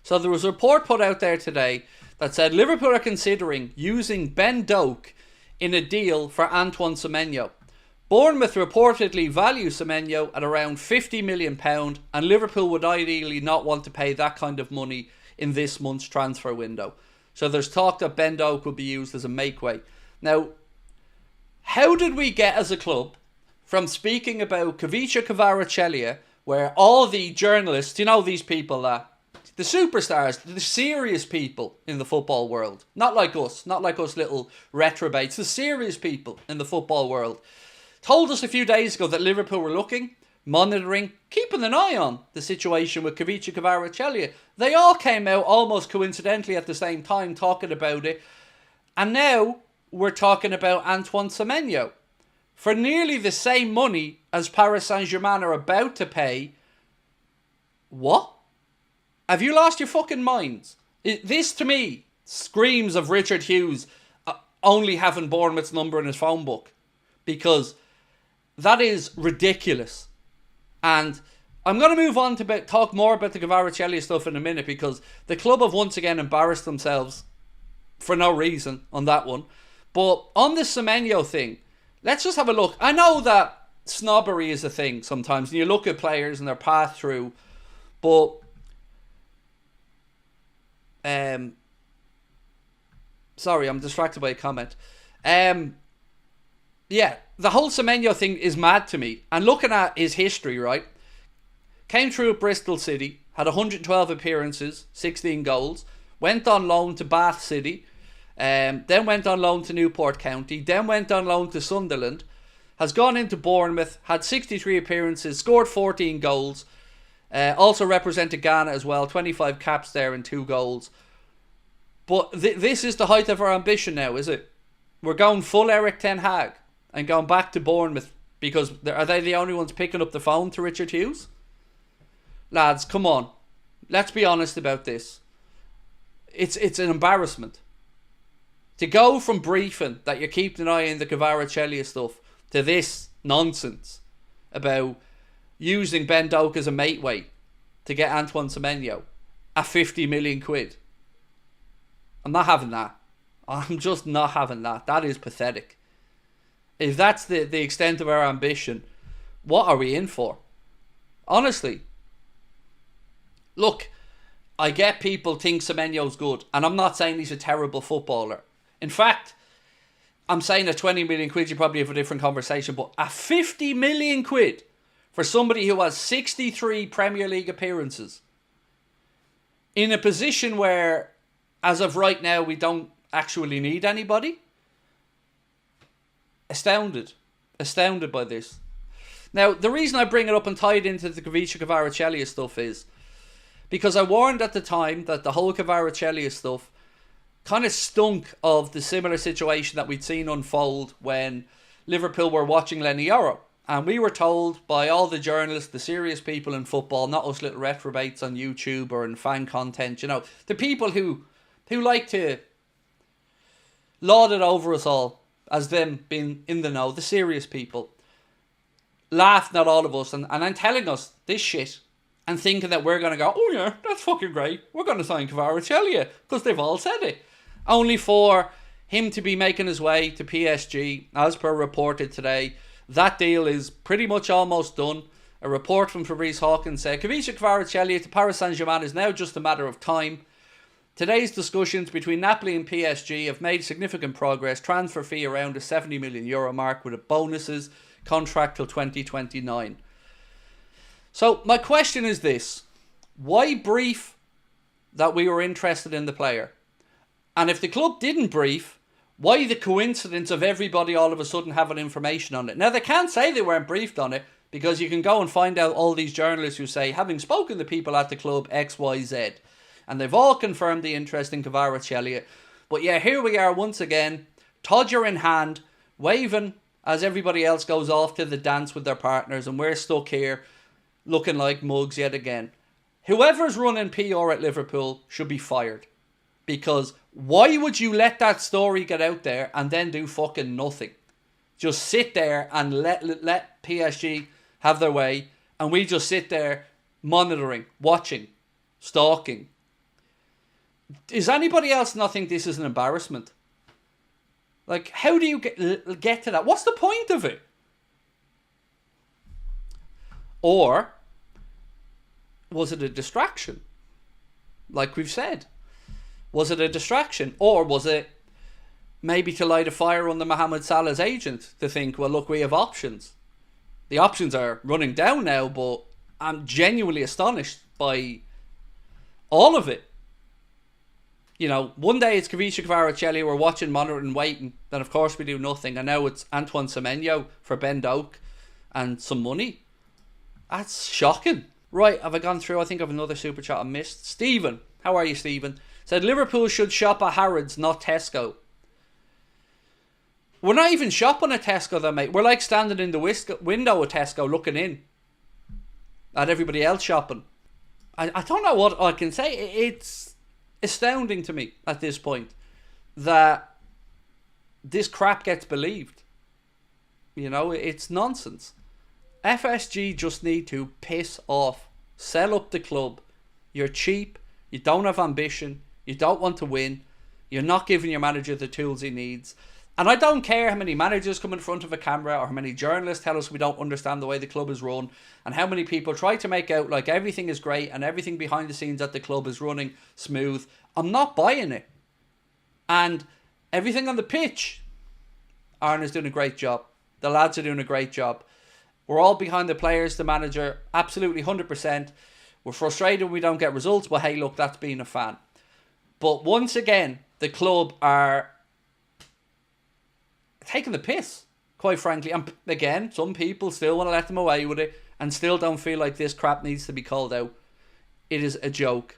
So there was a report put out there today that said Liverpool are considering using Ben Doak in a deal for Antoine Semenyo. Bournemouth reportedly value Semenyo at around £50 million, and Liverpool would ideally not want to pay that kind of money in this month's transfer window. So there's talk that Ben Doak would be used as a makeway. Now, how did we get as a club from speaking about Kvaratskhelia, where all the journalists, you know, these people that the superstars, the serious people in the football world, not like us little retrobates, the serious people in the football world, told us a few days ago that Liverpool were looking, monitoring, keeping an eye on the situation with Kvaratskhelia. They all came out almost coincidentally at the same time talking about it. And now we're talking about Antoine Semenyo for nearly the same money as Paris Saint-Germain are about to pay. What? Have you lost your fucking minds? This, to me, screams of Richard Hughes only having Bournemouth's number in his phone book. Because that is ridiculous. And I'm going to move on to talk more about the Kvaratskhelia stuff in a minute, because the club have once again embarrassed themselves for no reason on that one. But on the Semenyo thing, let's just have a look. I know that snobbery is a thing sometimes, and you look at players and their path through, but sorry, I'm distracted by a comment. Yeah, the whole Semenyo thing is mad to me. And looking at his history, right? Came through at Bristol City, had 112 appearances, 16 goals. Went on loan to Bath City. Then went on loan to Newport County. Then went on loan to Sunderland. Has gone into Bournemouth, had 63 appearances, scored 14 goals. Also represented Ghana as well, 25 caps there and 2 goals. But this is the height of our ambition now, is it? We're going full Eric Ten Hag and going back to Bournemouth, because are they the only ones picking up the phone to Richard Hughes? Lads, come on. Let's be honest about this. It's an embarrassment. To go from briefing that you're keeping an eye on the Kvaratskhelia stuff to this nonsense about using Ben Doak as a mateway to get Antoine Semenyo at 50 million quid. I'm not having that. I'm just not having that. That is pathetic. If that's the extent of our ambition, what are we in for? Honestly. Look, I get people think Semenyo's good, and I'm not saying he's a terrible footballer. In fact, I'm saying at 20 million quid you probably have a different conversation, but at 50 million quid for somebody who has 63 Premier League appearances, in a position where, as of right now, we don't actually need anybody. Astounded by this. Now, the reason I bring it up and tie it into the Kvaratskhelia stuff is because I warned at the time that the whole Kvaratskhelia stuff kind of stunk of the similar situation that we'd seen unfold when Liverpool were watching Lenny Yoro. And we were told by all the journalists, the serious people in football, not us little retrobates on YouTube or in fan content, you know, the people who like to laud it over us all as them being in the know, the serious people, laughing at all of us and telling us this shit and thinking that we're going to go, oh yeah, that's fucking great, we're going to sign Kvaratskhelia because they've all said it. Only for him to be making his way to PSG, as per reported today. That deal is pretty much almost done. A report from Fabrice Hawkins said Kvaratskhelia to Paris Saint-Germain is now just a matter of time. Today's discussions between Napoli and PSG have made significant progress. Transfer fee around the €70 million mark with a bonuses, contract till 2029. So my question is this. Why brief that we were interested in the player? And if the club didn't brief, why the coincidence of everybody all of a sudden having information on it? Now, they can't say they weren't briefed on it, because you can go and find out all these journalists who say, having spoken to people at the club X, Y, Z, and they've all confirmed the interest in Kvaratskhelia. But yeah, here we are once again, Todger in hand, waving as everybody else goes off to the dance with their partners, and we're stuck here looking like mugs yet again. Whoever's running PR at Liverpool should be fired. Because why would you let that story get out there and then do fucking nothing? Just sit there and let PSG have their way, and we just sit there monitoring, watching, stalking. Does anybody else not think this is an embarrassment? Like, how do you get to that? What's the point of it? Or was it a distraction? Like we've said. Was it a distraction? Or was it maybe to light a fire under Mohamed Salah's agent to think, well, look, we have options. The options are running down now, but I'm genuinely astonished by all of it. You know, one day it's Kvaratskhelia, we're watching, monitoring, waiting. Then, of course, we do nothing. And now it's Antoine Semenyo for Ben Doak and some money. That's shocking. Right, have I gone through? I think I have another super chat I missed. Stephen, how are you, Stephen? Said Liverpool should shop at Harrods, not Tesco. We're not even shopping at Tesco though, mate. We're like standing in the window of Tesco looking in at everybody else shopping. I don't know what I can say. It's astounding to me at this point that this crap gets believed. You know, it's nonsense. FSG just need to piss off. Sell up the club. You're cheap. You don't have ambition. You don't want to win. You're not giving your manager the tools he needs. And I don't care how many managers come in front of a camera or how many journalists tell us we don't understand the way the club is run and how many people try to make out like everything is great and everything behind the scenes at the club is running smooth. I'm not buying it. And everything on the pitch, Aaron is doing a great job. The lads are doing a great job. We're all behind the players, the manager, absolutely 100%. We're frustrated when we don't get results, but hey, look, that's being a fan. But once again, the club are taking the piss, quite frankly. And again, some people still want to let them away with it and still don't feel like this crap needs to be called out. It is a joke.